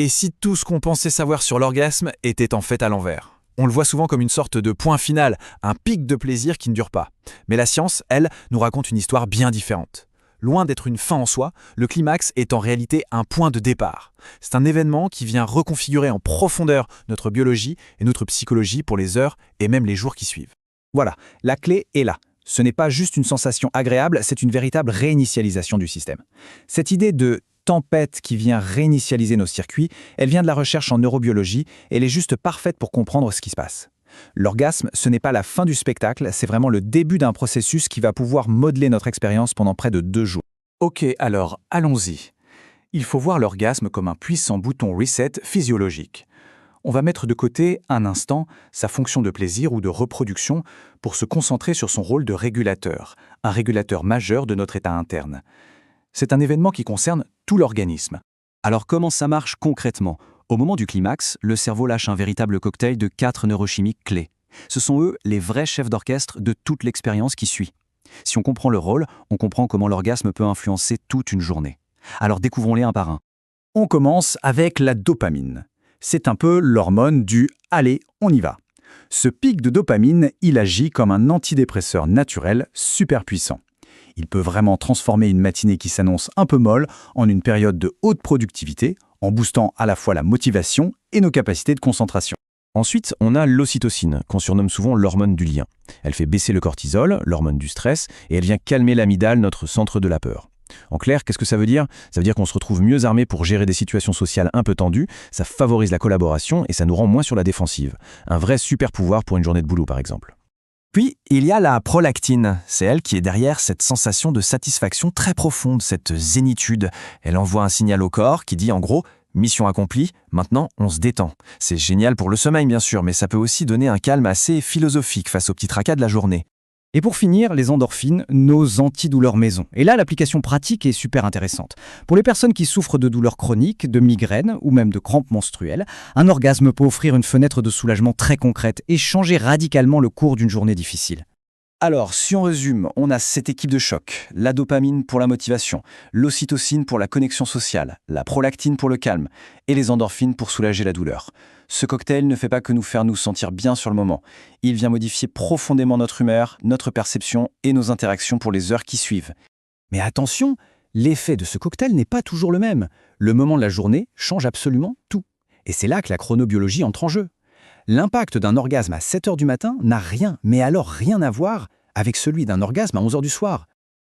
Et si tout ce qu'on pensait savoir sur l'orgasme était en fait à l'envers? On le voit souvent comme une sorte de point final, un pic de plaisir qui ne dure pas. Mais la science, elle, nous raconte une histoire bien différente. Loin d'être une fin en soi, le climax est en réalité un point de départ. C'est un événement qui vient reconfigurer en profondeur notre biologie et notre psychologie pour les heures et même les jours qui suivent. Voilà, la clé est là. Ce n'est pas juste une sensation agréable, c'est une véritable réinitialisation du système. Cette idée de tempête qui vient réinitialiser nos circuits, elle vient de la recherche en neurobiologie et elle est juste parfaite pour comprendre ce qui se passe. L'orgasme, ce n'est pas la fin du spectacle, c'est vraiment le début d'un processus qui va pouvoir modeler notre expérience pendant près de 2 jours. Ok, alors allons-y. Il faut voir l'orgasme comme un puissant bouton reset physiologique. On va mettre de côté un instant sa fonction de plaisir ou de reproduction pour se concentrer sur son rôle de régulateur, un régulateur majeur de notre état interne. C'est un événement qui concerne tout l'organisme. Alors comment ça marche concrètement? Au moment du climax, le cerveau lâche un véritable cocktail de 4 neurochimiques clés. Ce sont eux les vrais chefs d'orchestre de toute l'expérience qui suit. Si on comprend le rôle, on comprend comment l'orgasme peut influencer toute une journée. Alors découvrons-les un par un. On commence avec la dopamine. C'est un peu l'hormone du « allez, on y va ». Ce pic de dopamine, il agit comme un antidépresseur naturel super puissant. Il peut vraiment transformer une matinée qui s'annonce un peu molle en une période de haute productivité, en boostant à la fois la motivation et nos capacités de concentration. Ensuite, on a l'ocytocine, qu'on surnomme souvent l'hormone du lien. Elle fait baisser le cortisol, l'hormone du stress, et elle vient calmer l'amygdale, notre centre de la peur. En clair, qu'est-ce que ça veut dire? Ça veut dire qu'on se retrouve mieux armé pour gérer des situations sociales un peu tendues, ça favorise la collaboration et ça nous rend moins sur la défensive. Un vrai super pouvoir pour une journée de boulot, par exemple. Puis, il y a la prolactine. C'est elle qui est derrière cette sensation de satisfaction très profonde, cette zénitude. Elle envoie un signal au corps qui dit en gros « mission accomplie, maintenant on se détend ». C'est génial pour le sommeil bien sûr, mais ça peut aussi donner un calme assez philosophique face aux petits tracas de la journée. Et pour finir, les endorphines, nos antidouleurs maison. Et là, l'application pratique est super intéressante. Pour les personnes qui souffrent de douleurs chroniques, de migraines ou même de crampes menstruelles, un orgasme peut offrir une fenêtre de soulagement très concrète et changer radicalement le cours d'une journée difficile. Alors, si on résume, on a cette équipe de choc, la dopamine pour la motivation, l'ocytocine pour la connexion sociale, la prolactine pour le calme et les endorphines pour soulager la douleur. Ce cocktail ne fait pas que nous faire nous sentir bien sur le moment. Il vient modifier profondément notre humeur, notre perception et nos interactions pour les heures qui suivent. Mais attention, l'effet de ce cocktail n'est pas toujours le même. Le moment de la journée change absolument tout. Et c'est là que la chronobiologie entre en jeu. L'impact d'un orgasme à 7 heures du matin n'a rien, mais alors rien à voir avec celui d'un orgasme à 11 heures du soir.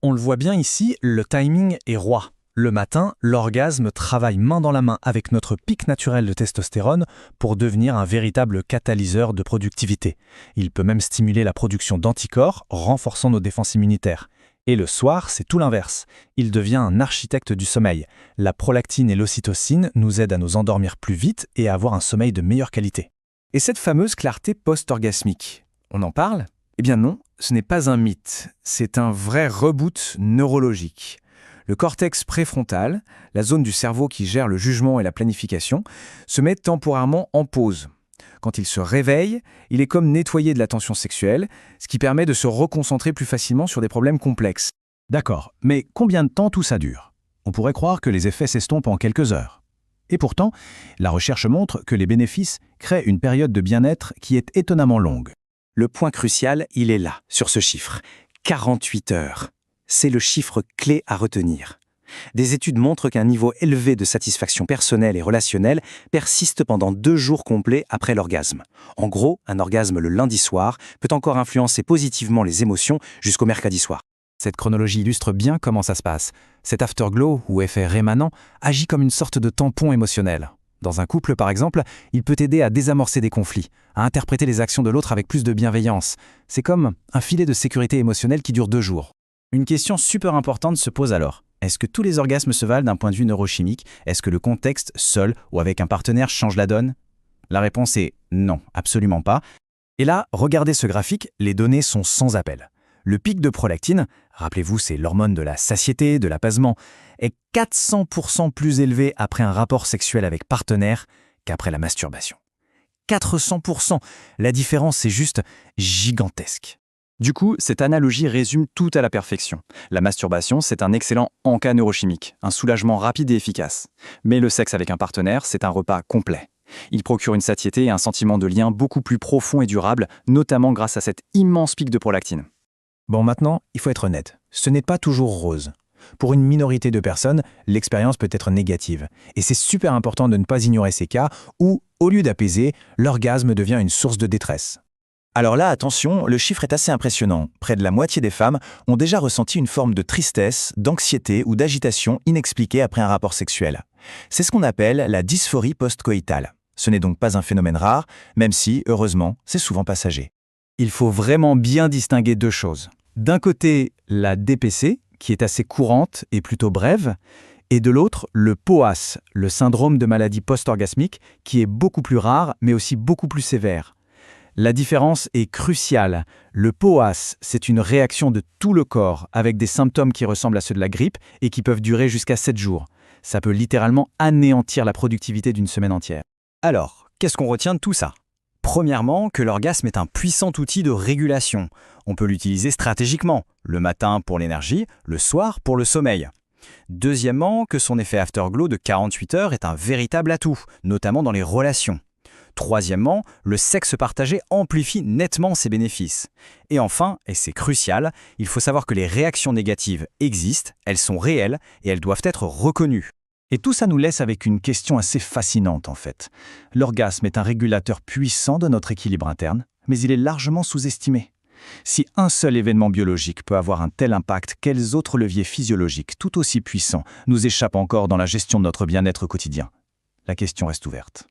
On le voit bien ici, le timing est roi. Le matin, l'orgasme travaille main dans la main avec notre pic naturel de testostérone pour devenir un véritable catalyseur de productivité. Il peut même stimuler la production d'anticorps, renforçant nos défenses immunitaires. Et le soir, c'est tout l'inverse. Il devient un architecte du sommeil. La prolactine et l'ocytocine nous aident à nous endormir plus vite et à avoir un sommeil de meilleure qualité. Et cette fameuse clarté post-orgasmique, on en parle? Eh bien non, ce n'est pas un mythe, c'est un vrai reboot neurologique. Le cortex préfrontal, la zone du cerveau qui gère le jugement et la planification, se met temporairement en pause. Quand il se réveille, il est comme nettoyé de la tension sexuelle, ce qui permet de se reconcentrer plus facilement sur des problèmes complexes. D'accord, mais combien de temps tout ça dure? On pourrait croire que les effets s'estompent en quelques heures. Et pourtant, la recherche montre que les bénéfices créent une période de bien-être qui est étonnamment longue. Le point crucial, il est là, sur ce chiffre. 48 heures. C'est le chiffre clé à retenir. Des études montrent qu'un niveau élevé de satisfaction personnelle et relationnelle persiste pendant 2 jours complets après l'orgasme. En gros, un orgasme le lundi soir peut encore influencer positivement les émotions jusqu'au mercredi soir. Cette chronologie illustre bien comment ça se passe. Cet afterglow, ou effet rémanent, agit comme une sorte de tampon émotionnel. Dans un couple, par exemple, il peut aider à désamorcer des conflits, à interpréter les actions de l'autre avec plus de bienveillance. C'est comme un filet de sécurité émotionnelle qui dure 2 jours. Une question super importante se pose alors. Est-ce que tous les orgasmes se valent d'un point de vue neurochimique? Est-ce que le contexte, seul ou avec un partenaire, change la donne? La réponse est non, absolument pas. Et là, regardez ce graphique, les données sont sans appel. Le pic de prolactine, rappelez-vous, c'est l'hormone de la satiété, de l'apaisement, est 400% plus élevé après un rapport sexuel avec partenaire qu'après la masturbation. 400%! La différence est juste gigantesque. Du coup, cette analogie résume tout à la perfection. La masturbation, c'est un excellent encas neurochimique, un soulagement rapide et efficace. Mais le sexe avec un partenaire, c'est un repas complet. Il procure une satiété et un sentiment de lien beaucoup plus profond et durable, notamment grâce à cet immense pic de prolactine. Bon, maintenant, il faut être honnête. Ce n'est pas toujours rose. Pour une minorité de personnes, l'expérience peut être négative. Et c'est super important de ne pas ignorer ces cas où, au lieu d'apaiser, l'orgasme devient une source de détresse. Alors là, attention, le chiffre est assez impressionnant. Près de la moitié des femmes ont déjà ressenti une forme de tristesse, d'anxiété ou d'agitation inexpliquée après un rapport sexuel. C'est ce qu'on appelle la dysphorie post-coïtale. Ce n'est donc pas un phénomène rare, même si, heureusement, c'est souvent passager. Il faut vraiment bien distinguer deux choses. D'un côté, la DPC, qui est assez courante et plutôt brève, et de l'autre, le POAS, le syndrome de maladie post-orgasmique, qui est beaucoup plus rare, mais aussi beaucoup plus sévère. La différence est cruciale. Le POAS, c'est une réaction de tout le corps, avec des symptômes qui ressemblent à ceux de la grippe et qui peuvent durer jusqu'à 7 jours. Ça peut littéralement anéantir la productivité d'une semaine entière. Alors, qu'est-ce qu'on retient de tout ça? Premièrement, que l'orgasme est un puissant outil de régulation. On peut l'utiliser stratégiquement, le matin pour l'énergie, le soir pour le sommeil. Deuxièmement, que son effet afterglow de 48 heures est un véritable atout, notamment dans les relations. Troisièmement, le sexe partagé amplifie nettement ses bénéfices. Et enfin, et c'est crucial, il faut savoir que les réactions négatives existent, elles sont réelles et elles doivent être reconnues. Et tout ça nous laisse avec une question assez fascinante en fait. L'orgasme est un régulateur puissant de notre équilibre interne, mais il est largement sous-estimé. Si un seul événement biologique peut avoir un tel impact, quels autres leviers physiologiques tout aussi puissants nous échappent encore dans la gestion de notre bien-être quotidien? La question reste ouverte.